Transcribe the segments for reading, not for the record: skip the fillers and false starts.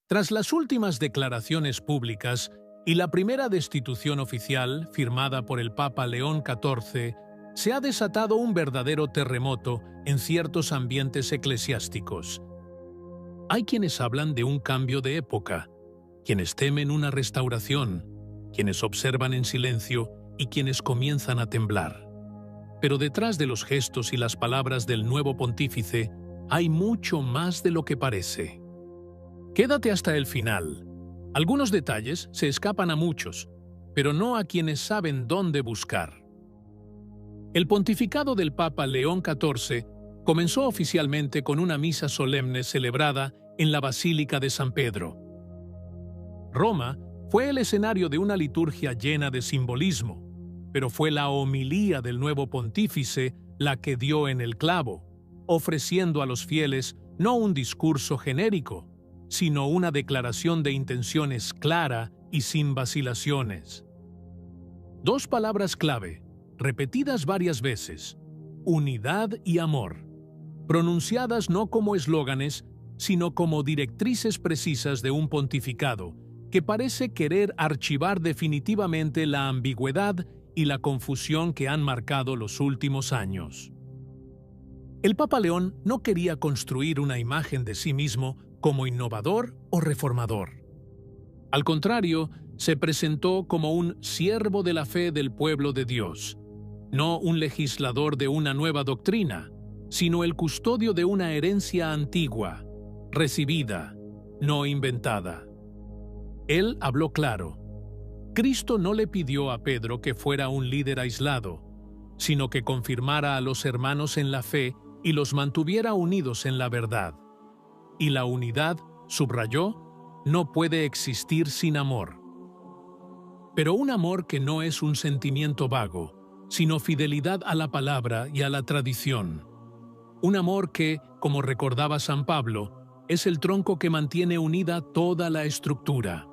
Tras las últimas declaraciones públicas y la primera destitución oficial firmada por el Papa León XIV, se ha desatado un verdadero terremoto en ciertos ambientes eclesiásticos. Hay quienes hablan de un cambio de época, quienes temen una restauración, quienes observan en silencio y quienes comienzan a temblar. Pero detrás de los gestos y las palabras del nuevo pontífice hay mucho más de lo que parece. Quédate hasta el final. Algunos detalles se escapan a muchos, pero no a quienes saben dónde buscar. El pontificado del Papa León XIV comenzó oficialmente con una misa solemne celebrada en la Basílica de San Pedro. Roma fue el escenario de una liturgia llena de simbolismo, pero fue la homilía del nuevo pontífice la que dio en el clavo, ofreciendo a los fieles no un discurso genérico, sino una declaración de intenciones clara y sin vacilaciones. Dos palabras clave, repetidas varias veces: unidad y amor, pronunciadas no como eslóganes, sino como directrices precisas de un pontificado que parece querer archivar definitivamente la ambigüedad y la confusión que han marcado los últimos años. El Papa León no quería construir una imagen de sí mismo como innovador o reformador. Al contrario, se presentó como un siervo de la fe del pueblo de Dios, no un legislador de una nueva doctrina, sino el custodio de una herencia antigua, recibida, no inventada. Él habló claro. Cristo no le pidió a Pedro que fuera un líder aislado, sino que confirmara a los hermanos en la fe y los mantuviera unidos en la verdad. Y la unidad, subrayó, no puede existir sin amor. Pero un amor que no es un sentimiento vago, sino fidelidad a la palabra y a la tradición. Un amor que, como recordaba San Pablo, es el tronco que mantiene unida toda la estructura.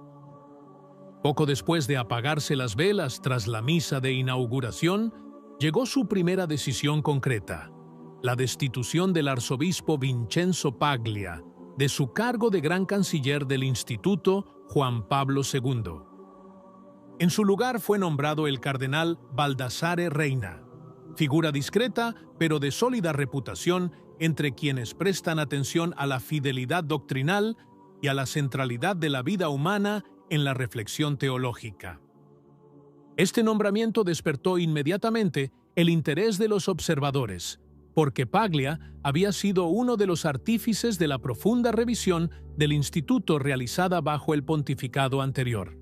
Poco después de apagarse las velas tras la misa de inauguración, llegó su primera decisión concreta: la destitución del arzobispo Vincenzo Paglia de su cargo de gran canciller del Instituto Juan Pablo II. En su lugar fue nombrado el cardenal Baldassare Reina, figura discreta pero de sólida reputación entre quienes prestan atención a la fidelidad doctrinal y a la centralidad de la vida humana en la reflexión teológica. Este nombramiento despertó inmediatamente el interés de los observadores, porque Paglia había sido uno de los artífices de la profunda revisión del instituto realizada bajo el pontificado anterior.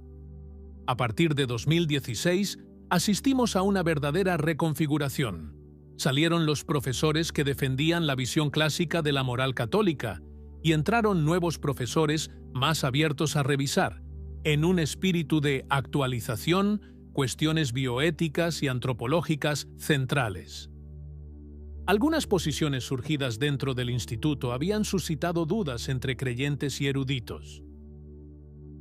A partir de 2016, asistimos a una verdadera reconfiguración. Salieron los profesores que defendían la visión clásica de la moral católica y entraron nuevos profesores más abiertos a revisar, en un espíritu de actualización, cuestiones bioéticas y antropológicas centrales. Algunas posiciones surgidas dentro del instituto habían suscitado dudas entre creyentes y eruditos.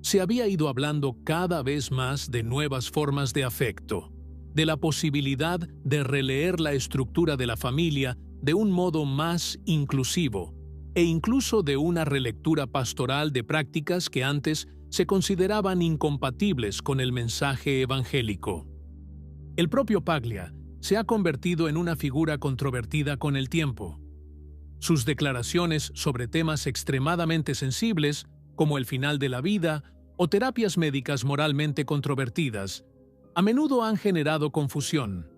Se había ido hablando cada vez más de nuevas formas de afecto, de la posibilidad de releer la estructura de la familia de un modo más inclusivo, e incluso de una relectura pastoral de prácticas que antes se consideraban incompatibles con el mensaje evangélico. El propio Paglia se ha convertido en una figura controvertida con el tiempo. Sus declaraciones sobre temas extremadamente sensibles, como el final de la vida o terapias médicas moralmente controvertidas, a menudo han generado confusión.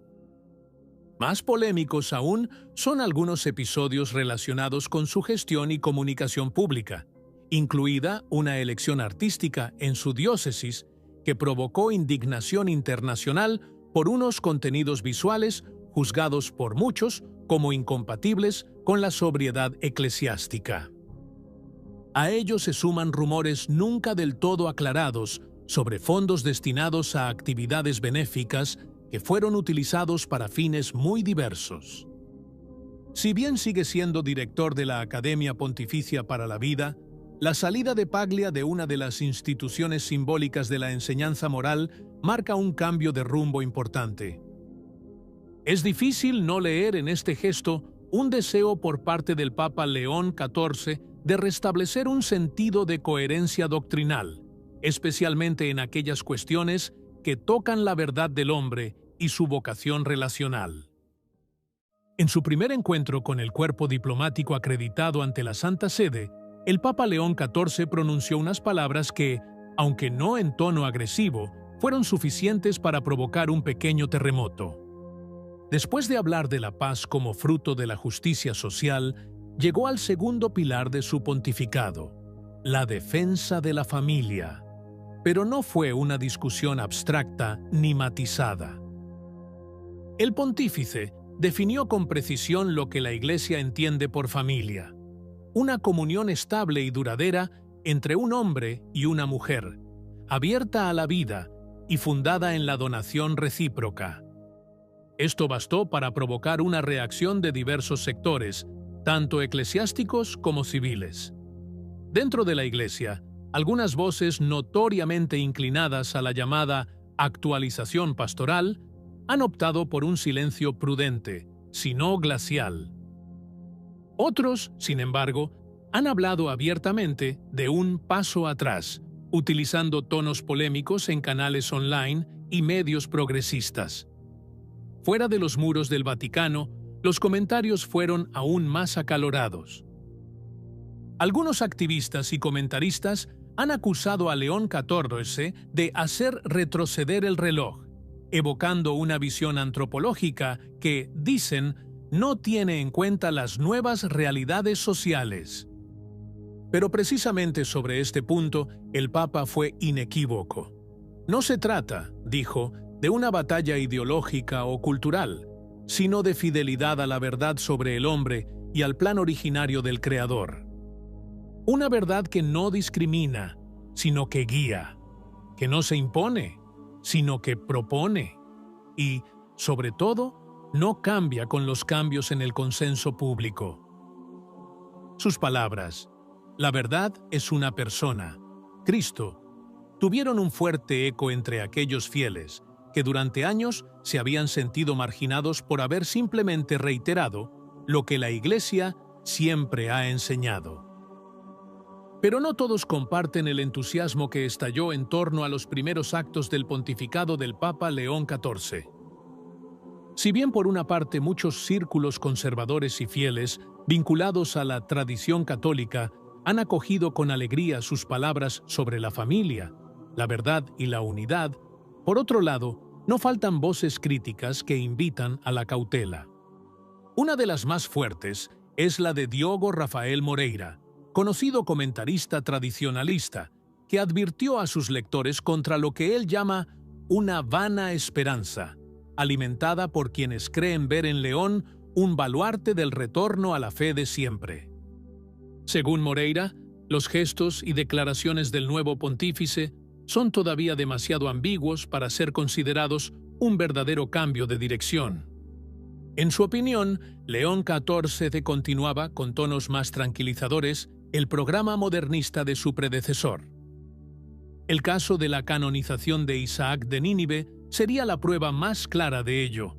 Más polémicos aún son algunos episodios relacionados con su gestión y comunicación pública, incluida una elección artística en su diócesis que provocó indignación internacional por unos contenidos visuales juzgados por muchos como incompatibles con la sobriedad eclesiástica. A ello se suman rumores nunca del todo aclarados sobre fondos destinados a actividades benéficas que fueron utilizados para fines muy diversos. Si bien sigue siendo director de la Academia Pontificia para la Vida, la salida de Paglia de una de las instituciones simbólicas de la enseñanza moral marca un cambio de rumbo importante. Es difícil no leer en este gesto un deseo por parte del Papa León XIV de restablecer un sentido de coherencia doctrinal, especialmente en aquellas cuestiones que tocan la verdad del hombre y su vocación relacional. En su primer encuentro con el cuerpo diplomático acreditado ante la Santa Sede, el Papa León XIV pronunció unas palabras que, aunque no en tono agresivo, fueron suficientes para provocar un pequeño terremoto. Después de hablar de la paz como fruto de la justicia social, llegó al segundo pilar de su pontificado, la defensa de la familia. Pero no fue una discusión abstracta ni matizada. El pontífice definió con precisión lo que la Iglesia entiende por familia: una comunión estable y duradera entre un hombre y una mujer, abierta a la vida y fundada en la donación recíproca. Esto bastó para provocar una reacción de diversos sectores, tanto eclesiásticos como civiles. Dentro de la Iglesia, algunas voces notoriamente inclinadas a la llamada actualización pastoral han optado por un silencio prudente, si no glacial. Otros, sin embargo, han hablado abiertamente de un paso atrás, utilizando tonos polémicos en canales online y medios progresistas. Fuera de los muros del Vaticano, los comentarios fueron aún más acalorados. Algunos activistas y comentaristas han acusado a León XIV de hacer retroceder el reloj, evocando una visión antropológica que, dicen, no tiene en cuenta las nuevas realidades sociales. Pero precisamente sobre este punto, el Papa fue inequívoco. No se trata, dijo, de una batalla ideológica o cultural, sino de fidelidad a la verdad sobre el hombre y al plan originario del Creador. Una verdad que no discrimina, sino que guía, que no se impone, sino que propone, y, sobre todo, no cambia con los cambios en el consenso público. Sus palabras: la verdad es una persona, Cristo, tuvieron un fuerte eco entre aquellos fieles que durante años se habían sentido marginados por haber simplemente reiterado lo que la Iglesia siempre ha enseñado. Pero no todos comparten el entusiasmo que estalló en torno a los primeros actos del pontificado del Papa León XIV. Si bien por una parte muchos círculos conservadores y fieles, vinculados a la tradición católica, han acogido con alegría sus palabras sobre la familia, la verdad y la unidad, por otro lado, no faltan voces críticas que invitan a la cautela. Una de las más fuertes es la de Diogo Rafael Moreira, conocido comentarista tradicionalista, que advirtió a sus lectores contra lo que él llama una vana esperanza, alimentada por quienes creen ver en León un baluarte del retorno a la fe de siempre. Según Moreira, los gestos y declaraciones del nuevo pontífice son todavía demasiado ambiguos para ser considerados un verdadero cambio de dirección. En su opinión, León XIV continuaba, con tonos más tranquilizadores, el programa modernista de su predecesor. El caso de la canonización de Isaac de Nínive sería la prueba más clara de ello.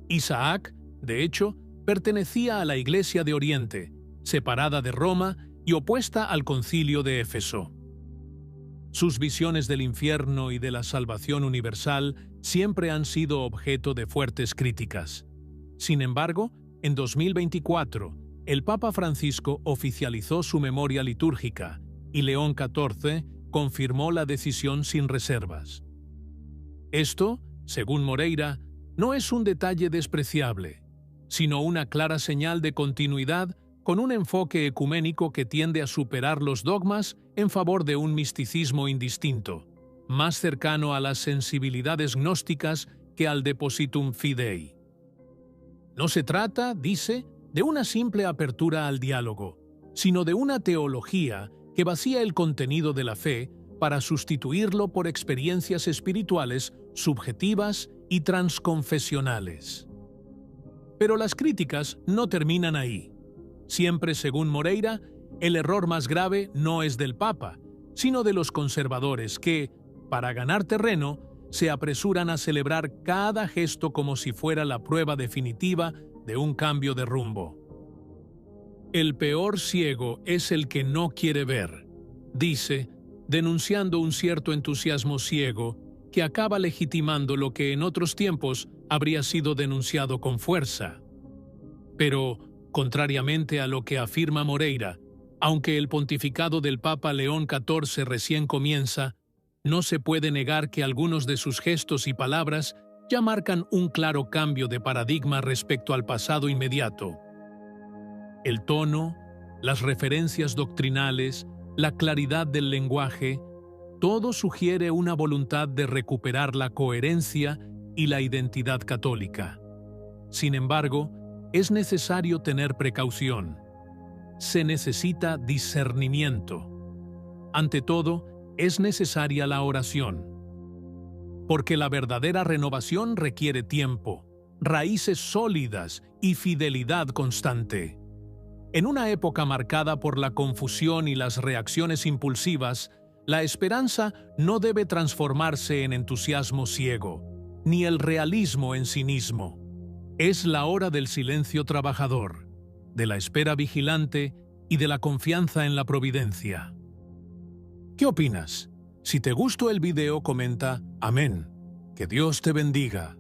Isaac, de hecho, pertenecía a la Iglesia de Oriente, separada de Roma y opuesta al Concilio de Éfeso. Sus visiones del infierno y de la salvación universal siempre han sido objeto de fuertes críticas. Sin embargo, en 2024, el Papa Francisco oficializó su memoria litúrgica y León XIV confirmó la decisión sin reservas. Esto, según Moreira, no es un detalle despreciable, sino una clara señal de continuidad con un enfoque ecuménico que tiende a superar los dogmas en favor de un misticismo indistinto, más cercano a las sensibilidades gnósticas que al depositum fidei. No se trata, dice, de una simple apertura al diálogo, sino de una teología que vacía el contenido de la fe para sustituirlo por experiencias espirituales subjetivas y transconfesionales. Pero las críticas no terminan ahí. Siempre, según Moreira, el error más grave no es del Papa, sino de los conservadores que, para ganar terreno, se apresuran a celebrar cada gesto como si fuera la prueba definitiva de un cambio de rumbo. El peor ciego es el que no quiere ver, dice, denunciando un cierto entusiasmo ciego que acaba legitimando lo que en otros tiempos habría sido denunciado con fuerza. Pero, contrariamente a lo que afirma Moreira, aunque el pontificado del Papa León XIV recién comienza, no se puede negar que algunos de sus gestos y palabras ya marcan un claro cambio de paradigma respecto al pasado inmediato. El tono, las referencias doctrinales, la claridad del lenguaje, todo sugiere una voluntad de recuperar la coherencia y la identidad católica. Sin embargo, es necesario tener precaución. Se necesita discernimiento. Ante todo, es necesaria la oración. Porque la verdadera renovación requiere tiempo, raíces sólidas y fidelidad constante. En una época marcada por la confusión y las reacciones impulsivas, la esperanza no debe transformarse en entusiasmo ciego, ni el realismo en cinismo. Es la hora del silencio trabajador, de la espera vigilante y de la confianza en la providencia. ¿Qué opinas? Si te gustó el video, comenta Amén. Que Dios te bendiga.